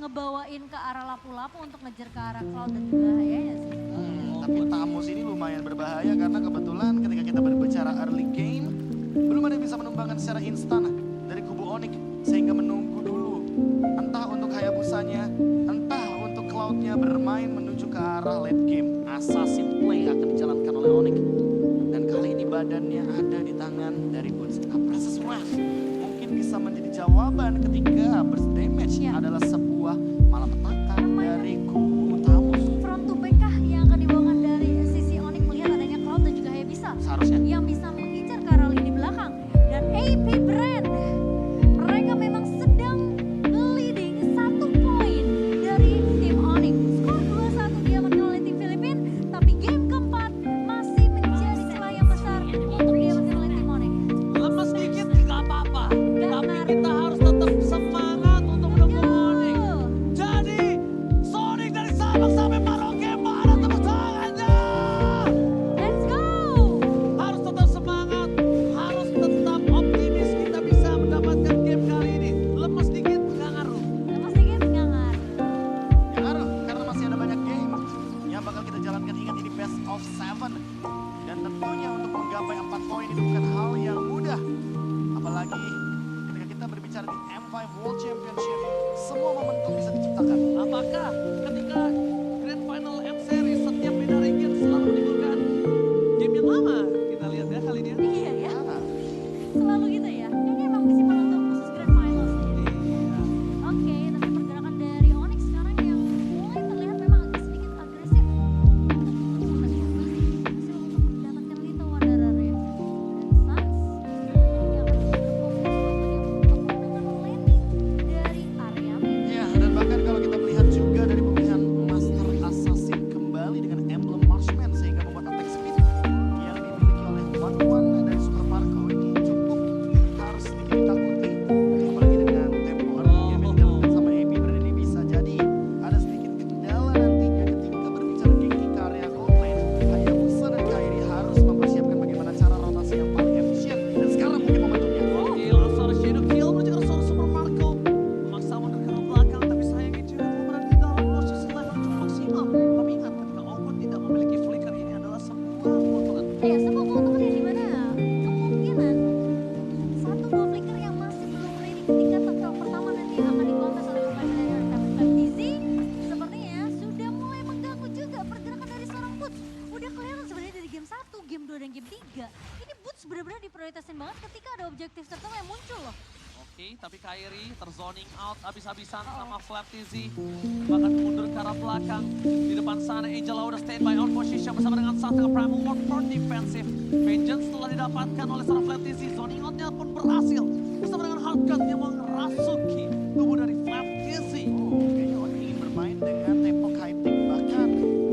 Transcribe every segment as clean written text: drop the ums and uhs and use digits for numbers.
ngebawain ke arah lapu-lapu untuk ngejar ke arah Cloud dan juga bahayanya sih. Tapi Tamus ini lumayan berbahaya karena kebetulan ketika kita berbicara early game, belum ada yang bisa menumbangkan secara instan dari kubu Onyx. Sehingga menunggu dulu, entah untuk Hayabusanya, entah untuk Cloud-nya bermain menuju ke arah late game. Assassin play akan dijalankan oleh Onyx. Dan kali ini badannya ada di tangan dari Boots. Precious Wave mungkin bisa menjadi jawaban ketika burst damage adalah sebuah malapetaka dari kubu Tamus. Front to back kah yang akan dibawakan dari sisi Onyx melihat adanya Cloud dan juga Hayabisa. Seharusnya. Yang bisa mengincar ke arah lini belakang. Dan AP Brand, mereka memang sedang leading 1 poin dari tim Onyx. Skor 2-1 diamankan oleh tim Filipina, tapi game keempat masih menjadi celah yang besar untuk diamankan oleh tim Onyx. Lemes dikit nggak apa-apa, tapi kita harus tetap semangat untuk mendukung Onyx. Jadi Sonic dari Sabang sampai Maroke, mana tepuk tangannya? Let's go! Harus tetap semangat, harus tetap optimis kita bisa mendapatkan game kali ini. Lemes dikit nggak ngaruh. Lepas dikit nggak ngaruh. Ngaruh, karena masih ada banyak game yang bakal kita jalankan. Ingat ini best of 7. Dan tentunya untuk menggapai 4 poin itu bukan hal yang mudah. Apalagi ketika kita berbicara di M5 World Championship, semua momentum bisa diciptakan. Apakah ketika Grand Final M Series setiap beda region selalu menimbulkan game yang lama? Kita lihat ya kali ini ya. Iya ya, Ah, selalu gitu ya. Ini emang disimpan untuk khusus Grand Finals. Iya. Oke, tapi pergerakan dari Onyx sekarang yang mulai terlihat memang agak sedikit agresif. Masih untuk mendapatkan Little Wanderer ya. Dan Suns yang akan untuk landing dari area mid. ya, dan bahkan kalau kita melihat juga dari pemilihan Master Assassin kembali dengan emblem Marshman sehingga membuat attack speed yang dimiliki oleh One dari Super Marco ini cukup harus sedikit ditakuti. Apalagi dengan tempo early game yang dilakukan sama AP Brand ini bisa jadi ada sedikit kendala nantinya ketika berbicara gengki ke area gold lane. Hayabusa dan Kairi harus mempersiapkan bagaimana cara rotasi yang paling efisien. Dan sekarang mungkin momentumnya. Oke, langsung ada Shadow Kill menuju ke seorang Super Marco. Memaksa Wonder ke belakang, tapi sayangnya juga belum berada di dalam posisi level yang cukup maksimal. Tapi ingat, ketika Ogun tidak memiliki flicker, ini adalah sebuah keuntungan. Ya, sebuah keuntungan yang dimana kemungkinan 1-2 flicker yang masih belum ready ketika tackle pertama nanti akan dikontes oleh pemain manajer. Tapi FTZ sepertinya sudah mulai mengganggu juga pergerakan dari seorang Boots. Udah kelihatan sebenarnya dari game 1, game 2, dan game 3. Ini Boots benar-benar diprioritasin banget ketika ada objektif tertentu yang muncul loh. Oke, tapi Kairi terzoning out habis-habisan sama Flap TZ. Bahkan mundur ke arah belakang. Di depan sana Angela udah standby on position bersama dengan satu Primal War for defensive. Vengeance telah didapatkan oleh seorang Flap TZ. Zoning outnya pun berhasil. Bersama dengan Hardcut yang merasuki tubuh dari Flap TZ. Oh, kayaknya Onyx ingin bermain dengan tempo high tech. Bahkan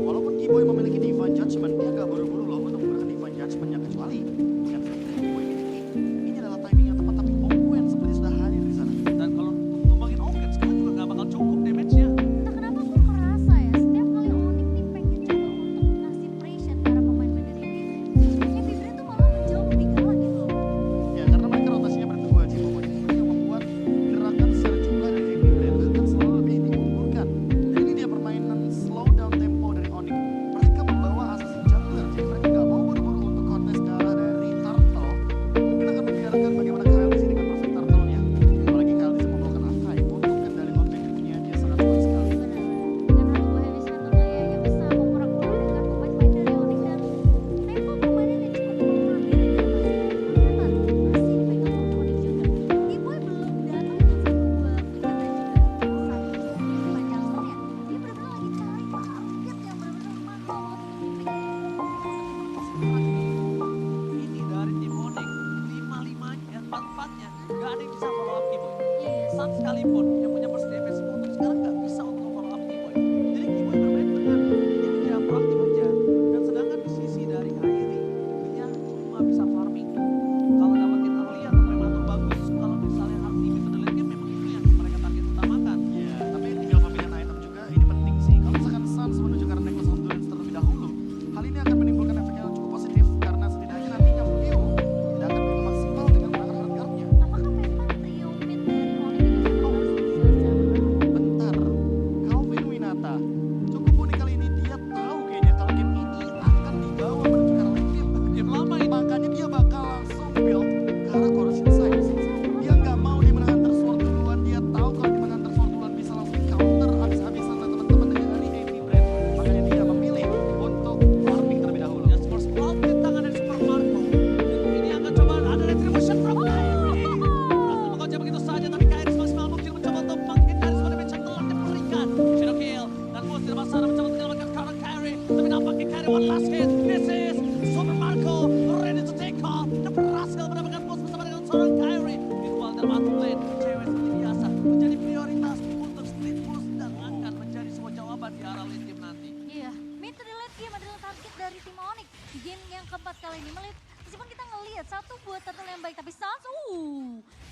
walaupun Giboy memiliki Divine Judgment, dia agak buru-buru loh untuk menggunakan Divine Judgment-nya, kecuali dengan skill yang Giboy miliki. Ini adalah timing yang tepat, tapi Owen seperti sudah hadir di sana. Dan kalau numbangin Ogun sekarang juga gak bakal cukup damage-nya. Entah kenapa aku ngerasa ya, setiap kali Onyx nih pengen coba untuk ngasih pressure ke arah pemain manajer ini, AP Brand tuh malah menjauh lebih galak gitu loh. Ya, karena mereka rotasinya berdua sih pokoknya. Seperti yang membuat gerakan secara jumlah dan kali ini meskipun kita ngelihat satu buat turtle yang baik tapi Sans,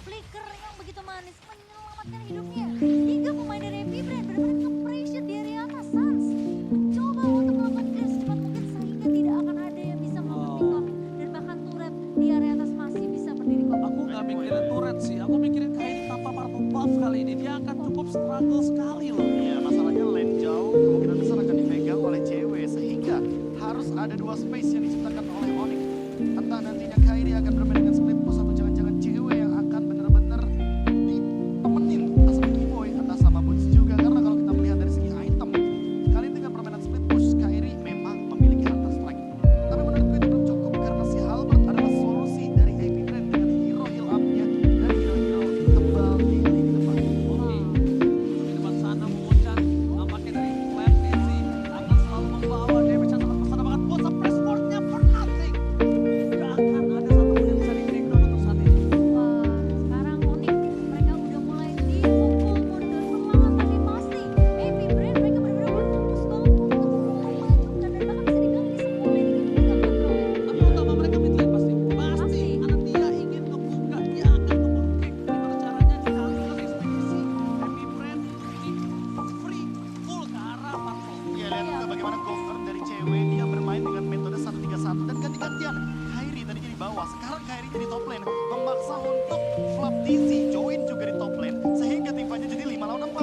flicker yang begitu manis menyelamatkan hidupnya. Tiga pemain dari Happy Brand benar-benar nge-pressure di area atas. Sans mencoba untuk melakukan clear secepat mungkin sehingga tidak akan ada yang bisa melakukan pick off dan bahkan turret di area atas masih bisa berdiri kokoh. Aku nggak mikirin turret sih, aku mikirin Kairi tanpa Purple Buff kali ini. Dia akan cukup struggle sekali loh. Iya, masalahnya lane jauh kemungkinan besar akan dipegang oleh cewek sehingga harus ada dua space yang diciptakan oleh Onyx. Entah nantinya Kairi akan bermain dengan split push atau jangan-jangan cewek yang akan bener-bener ditemenin entah sama Keyboy, entah sama Boots juga. Karena kalau kita melihat dari segi item, kali ini dengan permainan split push Kairi memang memiliki Hunter Strike. Tapi menurutku itu belum cukup karena si Halberd adalah solusi dari AP Brand dengan hero heal up-nya dan hero-hero tebal di lini depan. Oke, di depan sana mengucap nampaknya dari Flat Dizzy akan selalu membawa damage yang sangat besar banget buat suppress wardnya for nothing. Gak akan ada satu pun yang bisa di breakdown untuk saat ini. Wah, sekarang Onyx mereka udah mulai dipukul mundur perlahan tapi pasti Happy Brand mereka benar-benar berfokus banget untuk memajukan dan bahkan bisa dibilang ini semua lane ini pegang kontrolnya. Tapi utama mereka mid lane pasti. Pasti, karena dia ingin ngebuka, dia akan ngebungkek. Gimana caranya sekali lagi ekspedisi Happy Brand ini free full ke arah Purple. Ya, lihat juga bagaimana cover dari cewek dia bermain dengan metode 1-3-1 dan ganti-gantian. Kairi tadinya di bawah, sekarang Kairi jadi top lane. Memaksa untuk Flap Dizzy join juga di top lane sehingga tim fightnya jadi 5 lawan 4.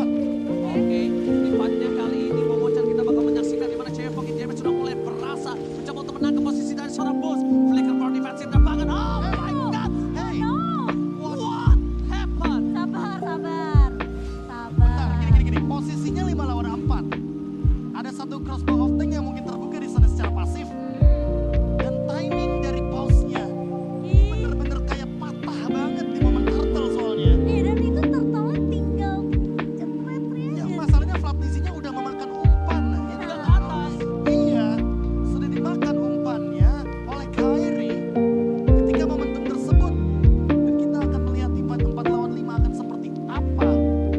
Oke, di fightnya kali ini Momocan kita bakal menyaksikan di mana cewek Pocket Damage sudah mulai berasa mencoba untuk menang ke posisi dari seorang bos. Flicker for defensive dan banget. Oh my god! Hey, No, What happened? sabar. bentar, gini. Posisinya 5 lawan 4. Ada satu crossbow of tank yang mungkin terbuka di sana secara pasif. Dan timing dari pause-nya bener-bener kayak patah banget di momen turtle soalnya. Iya dan itu turtle tinggal cepret-cepret Ya aja. masalahnya Flap Dizzy-nya udah memakan umpan. Ya, Udah ke atas. Iya, sudah dimakan umpannya oleh Kairi ketika momentum tersebut. Dan kita akan melihat di fight 4 lawan 5 akan seperti apa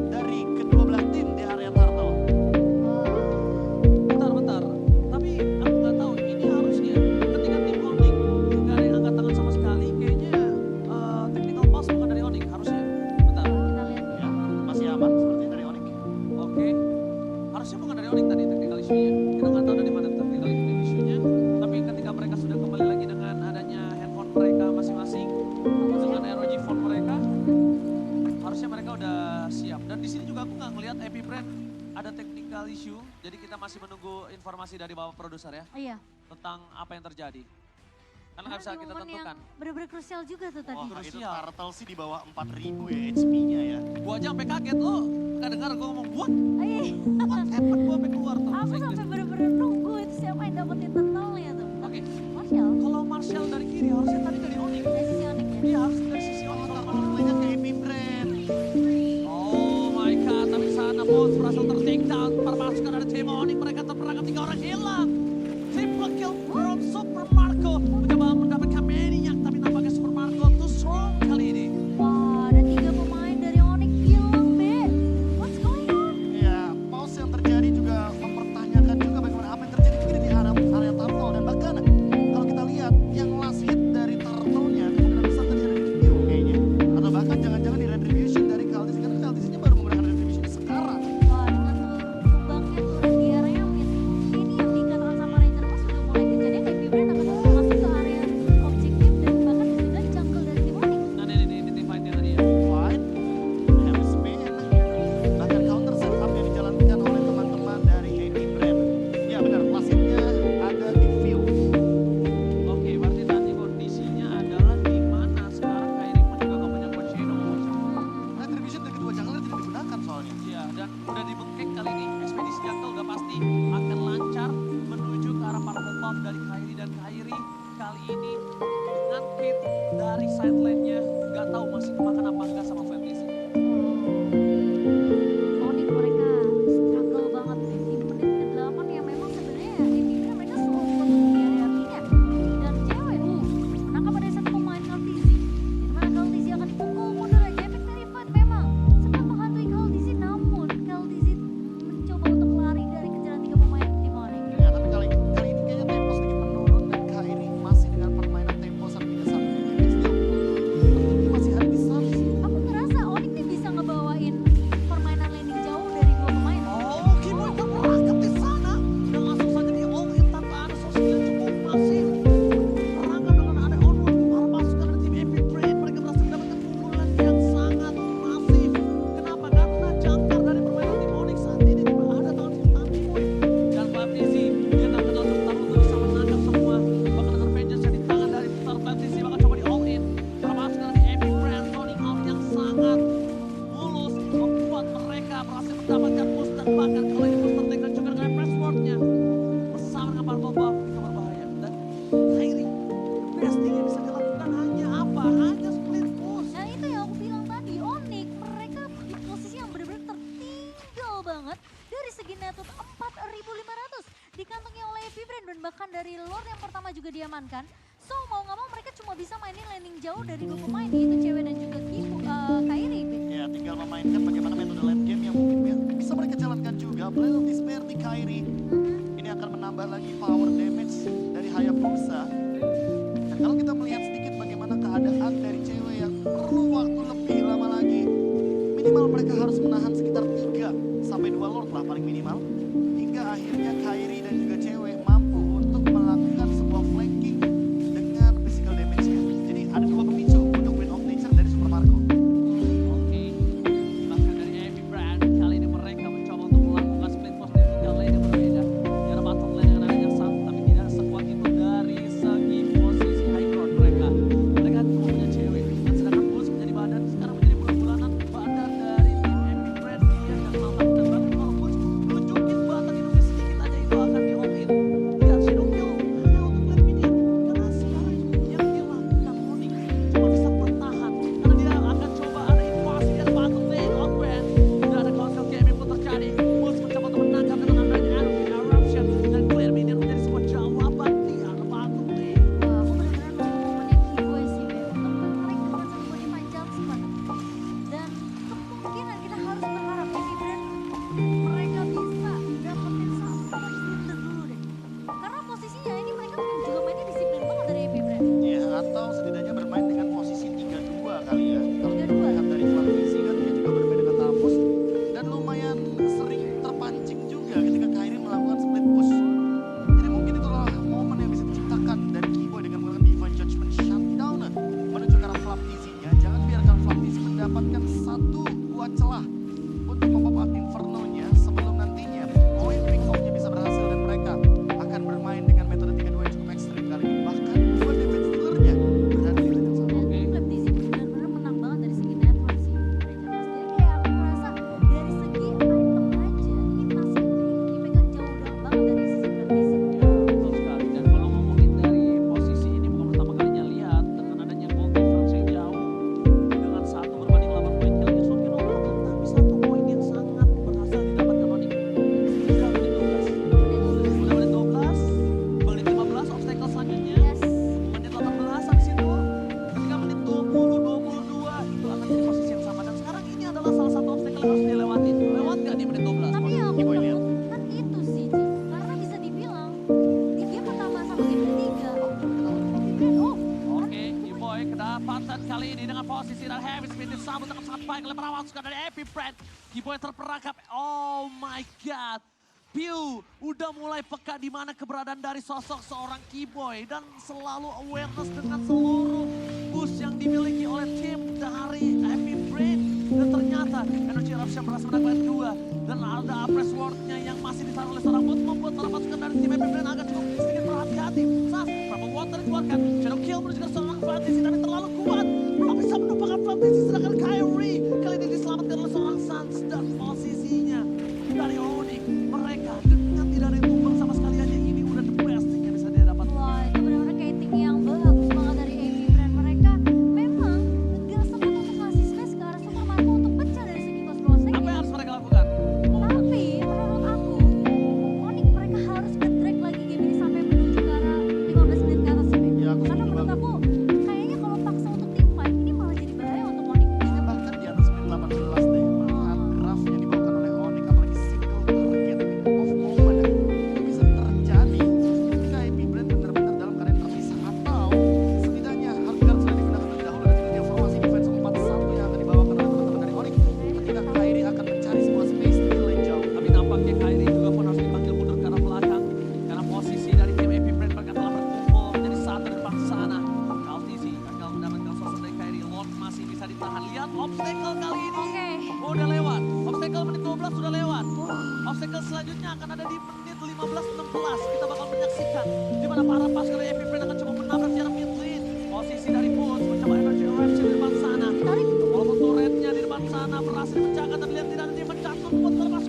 dari kedua belah tim di area turtle. Bentar. Tapi aku nggak tahu ini harusnya ketika tim Onyx nggak ada yang angkat tangan sama sekali. Kayaknya technical pass bukan dari Onyx harusnya. Bentar. Kita lihat Ya, masih aman seperti dari Onyx. Oke, harusnya bukan dari Onyx tadi technical issue-nya. Kita nggak tahu dari mana technical issue-nya. Tapi ketika mereka sudah kembali lagi dengan adanya handphone mereka masing-masing, dengan ROG phone mereka, harusnya mereka udah siap. Dan di sini juga aku nggak ngelihat Happy Brand ada technical issue. Jadi kita masih menunggu informasi dari Bapak Produser ya Iya. tentang apa yang terjadi. Karena nggak bisa Karena di kita momen yang tentukan. bener-bener krusial juga tuh tadi. Wah, Itu krusial. turtle sih di bawah 4.000 ya HP-nya ya. Gua aja sampai kaget lo. Nggak dengar gue ngomong what? Iya. What happened? Gua sampai keluar tuh. Aku bahasa Inggris. sampai bener-bener nunggu itu siapa yang dapetin turtle-nya tuh. Oke. Marshall, Kalau Marshall dari kiri harusnya tadi dari Onyx. dari sisi Onyx ya. Iya harus dari sisi Onyx. Oh, turtle play-nya ke AP Brand. Oh my god, tapi di sana Bones berhasil ter-take down. Permasukan ada tim Onyx, mereka terperangkap 3 orang hilang. Triple kill from Super Marco. Mencoba mendapatkan Maniac, tapi nampaknya Super Marco too strong kali ini. Wah, ada 3 pemain dari Onyx hilang, Be. What's going on? Ya, pause yang terjadi juga mempertanyakan juga bagaimana apa yang terjadi juga di area turtle. Dan bahkan kalau kita lihat yang last hit dari turtle-nya kemungkinan besar tadi ada di Q kayaknya. Atau bahkan jangan-jangan di retribution dari Khaleesi karena Khaleesi-nya baru menggunakan retribution sekarang. Wah, dengan tumbangnya turun di area mid. Ini yang dikatakan sama Ranger Mas sudah mulai kejadian Happy Brand akan masuk ke area objektif dan bahkan bisa dibilang jungle dari tim Onyx. Nah ini tim fight yang tadi ya. Fight, heavy spin, bahkan counter setup yang dijalankan oleh teman-teman dari AP Brand. Ya benar, last hit-nya ada di view. Oke, berarti tadi kondisinya adalah di mana sekarang Kairi pun juga gak punya coach Shadow macam. Retribution dari kedua jungler tidak digunakan soalnya. Iya, dan udah dibengkek kali ini. Ekspedisi Jungle udah pasti akan lancar menuju ke arah Purple Buff dari Kairi. Dan Kairi kali ini dengan hit dari side lane-nya gak tahu masih kemakan apa enggak sama Flat Dizzy. Onyx mereka struggle banget di menit ke-8 ya memang sebenarnya ini mereka selalu kuat untuk di area artinya. Dan cewek, menangkap ada satu pemain Khaleesi. Di mana Khaleesi akan dipukul mundur aja efek dari fight memang sempat menghantui Khaleesi namun Khaleesi mendapatkan boost dan bahkan kalau ini booster takedown juga dengan passwordnya bersama dengan Purple Buff itu berbahaya. Dan Kairi, the best thing yang bisa dilakukan hanya apa? Hanya split push. Nah itu yang aku bilang tadi, Onyx mereka di posisi yang benar-benar tertinggal banget dari segi net worth 4.500 dikantongi oleh Vibran dan bahkan dari Lord yang pertama juga diamankan. So mau nggak mau mereka cuma bisa mainin landing jauh dari dua pemain yaitu Cewek dan juga Kairi. Ya, tinggal memainkan bagaimana metode late game yang mungkin bisa mereka jalankan juga. Blade of Despair di Kairi. Ini akan menambah lagi power damage dari Hayabusa. Dan kalau kita melihat sedikit bagaimana keadaan dari Cewek yang perlu waktu lebih lama lagi. Minimal mereka harus menahan sekitar 3 sampai 2 Lord lah paling minimal. Hingga akhirnya Kairi dan juga Cewek mampu untuk melakukan sebuah flanking dengan physical damage-nya. Jadi ada 2 pemicu untuk Wind of Nature dari Super Marco. Oke, bahkan dari Heavy Brand kali ini mereka mencoba untuk melakukan split push di 3 lane yang berbeda. Di arah bottom lane dengan adanya satu tapi tidak sekuat itu dari segi posisi high ground mereka. Mereka cuma punya Cewek dan sedangkan Bulls menjadi badan sekarang menjadi bulan-bulanan badan dari tim Heavy Brand yang melakukan dan bahkan kalau Bulls tunjukin batang itu sedikit aja itu akan di all in. Lihat Shadow Kill hanya untuk lane minion karena sekarang yang dia lakukan Onyx cuma bisa bertahan karena dia akan coba ada invasi dari bottom lane Outbrand. Tidak ada konsel gaming pun terjadi. Bulls mencoba untuk menangkap dengan adanya eruption dan clear minion menjadi sebuah jawaban di arah bottom lane. Wah, aku benar-benar nunggu momennya Kiboy sih, Beb. Untuk mereka dengan satu body fight judgment. Dan kemungkinan kita harus berharap Heavy Brand mereka bisa dapetin satu blunder dulu deh. Karena posisinya ini mereka juga mainnya disiplin banget dari Heavy Brand. Ya, atau setidaknya bermain dengan posisi 3-2 kali ya. Kalau kita 3-2. melihat dari Flat Easy kan dia juga bermain dengan Tamus. Dan lumayan sering terpancing juga ketika Kairi melakukan split push. Jadi mungkin itulah momen yang bisa diciptakan dari Kiboy dengan melakukan Divine Judgment Shutdown menuju ke arah Flat Easy-nya. Jangan biarkan Flat Easy mendapatkan 1-2 celah untuk memop up Inferno-nya sebelum nantinya poin pick-off-nya bisa berhasil dan mereka akan bermain dengan metode 3-2 yang cukup ekstrim kali ini. Bahkan 2 damage dealer-nya berada di lane yang sama. Oke. Flip Dizzy benar-benar menang banget dari segi network sih mereka. Jadi kayak aku merasa dari segi item aja ini masih dipegang jauh banget dari sisi Flip Dizzy. Ya, betul sekali. Dan kalau ngomongin dari posisi ini bukan pertama kalinya lihat dengan adanya goal difference yang jauh dengan 1 berbanding 8 poin kali justru Kino tapi 1 poin yang sangat berhasil didapatkan Onyx. Sudah menit 12. Sudah menit 12, menit 15 obstacle selanjutnya. Yes. Menit 18 habis itu ketika menit 20, 22 itu akan jadi posisi yang sama dan sekarang ini adalah salah satu obstacle yang harus dilewati. Lewat gak di menit 12? Tapi yang aku Kiboy lihat. takutkan itu sih, Ji. Karena bisa dibilang di game pertama sama game ketiga, Heavy Brand, Oke, Kiboy kedapatan kali ini dengan posisi dan Heavy Speed disambut dengan sangat baik oleh perawat suka dari Heavy Brand. Kiboy terperangkap, oh my god. Piu udah mulai peka di mana keberadaan dari sosok seorang Kiboy dan selalu awareness dengan seluruh boost yang dimiliki oleh tim dari Heavy Brain. Dan ternyata Energy Eruption berhasil mendapatkan 2 dan ada press ward-nya yang masih ditaruh oleh seorang bot membuat para pasukan dari tim Heavy Brain agak cukup sedikit berhati-hati. Saat Purple Water dikeluarkan, Shadow Kill menuju ke seorang Fantasy tapi terlalu kuat. Belum bisa menumpahkan Fantasy sedangkan Kyrie kali ini diselamatkan oleh seorang Suns dan posisinya dari Onyx. Mereka dengan tidak ada tumbang sama sekali aja ini udah the best thing yang bisa dia dapat. wah itu benar-benar kating yang bagus banget dari Heavy Brand. Mereka memang gak sempat untuk ngasih space ke arah Super Marco untuk pecah dari segi cost Apa yang roster. harus mereka lakukan? Tapi menurut aku, Onyx mereka harus nge-drag lagi game ini sampai menuju ke arah 15 menit ke atas sih, Beb. Ya, aku Karena setuju menurut banget. aku kayaknya kalau paksa untuk team fight ini malah jadi bahaya untuk Onyx. Bahkan di atas menit 18 deh, melihat graf yang dibawakan oleh Onyx, apalagi single target of moment itu bisa terjadi ketika Happy Brand benar-benar dalam keadaan terpisah atau setidaknya hardguard sudah digunakan terlebih dahulu dan kemudian formasi defense 4-1 yang akan dibawakan oleh teman-teman dari Onyx ketika Kairi akan mencari sebuah space di lane jauh. Tapi nampaknya Kyrie juga pun harus dipanggil mundur ke arah belakang karena posisi dari tim Heavy Brand mereka telah berkumpul menjadi satu di depan sana. Kaltizi gagal mendapatkan sosok dari Kyrie. Lord masih bisa ditahan. Lihat obstacle kali ini. Oke. Udah lewat. Obstacle menit 12 sudah lewat. Obstacle selanjutnya akan ada di menit 15-16. Kita bakal menyaksikan di mana para pasukan dari Heavy Brand akan coba menabrak jarak mid lane. Posisi dari Bulls mencoba energy eruption di depan sana. Tarik. Walaupun turretnya di depan sana berhasil menjaga dan lihat tidak ada dia mencatur buat para pasukan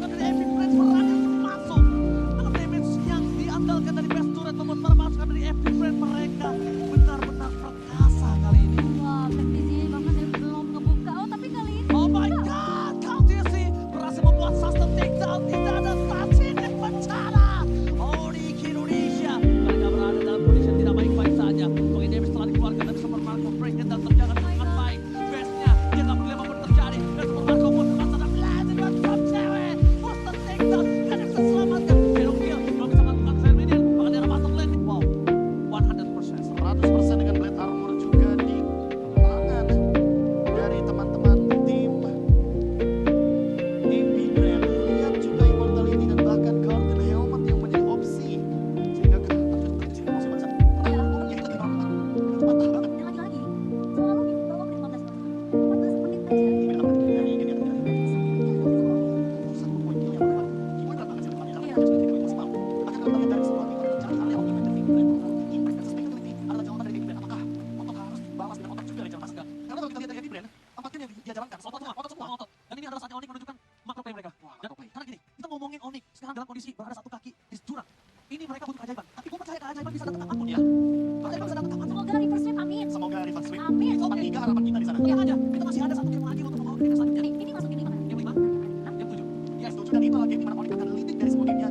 take down di sana Satin dan Bencana. Onyx Indonesia. Mereka berada dalam kondisi yang tidak baik-baik saja. Mungkin dia setelah dikeluarkan dari Super Marco Breakin dan terjaga dengan baik. Base-nya dia nggak boleh apapun terjadi. Dan Super Marco pun terpaksa dan belajar dengan top cewek. Monster takedown dan bisa selamatkan. Hero kill belum bisa melakukan Verminion. Bahkan dia masuk lane. Wow, 100%. 100% dengan Blade Armor juga di tangan dari teman-teman tim AB Brand. Lihat juga Immortality dan bahkan Golden Helmet yang menjadi opsi. Sehingga kecil masih banyak. Iya. Momennya kita patah banget. Dan lagi-lagi, selalu di bawah menit 15 menit. 14 menit aja. Ini dapat dari ini yang Iya. satu poin kill yang benar. Gimana banget sih depannya? Iya. Jadi kita maksimal. Bahkan kalau lihat dari semua tim jangan lihat Impact dari Brand. Impact versus Vitality adalah jawaban dari AB Brand. Apakah otot harus dibalas dengan otot juga dari Jamas? Karena kalau kita lihat dari AB Brand, empat tim yang dia jalankan, otot semua. Dan ini adalah saatnya Onyx menunjukkan makro play mereka. Dan karena gini, kita ngomongin Onyx sekarang dalam kondisi berada satu kaki di jurang. Ini mereka butuh keajaiban. Tapi gue percaya keajaiban bisa datang kapanpun ya. Keajaiban bisa datang kapanpun. Semoga reverse sweep, amin. Semoga reverse sweep. Amin. Topan 3 harapan kita di sana. Lihat aja, kita masih ada satu game lagi untuk membawa game selanjutnya. Ini masuk game 5 kan? Game 5, Enam. game 7. Yes, setuju. Dan itu adalah game di mana Onyx akan leading dari semua gamenya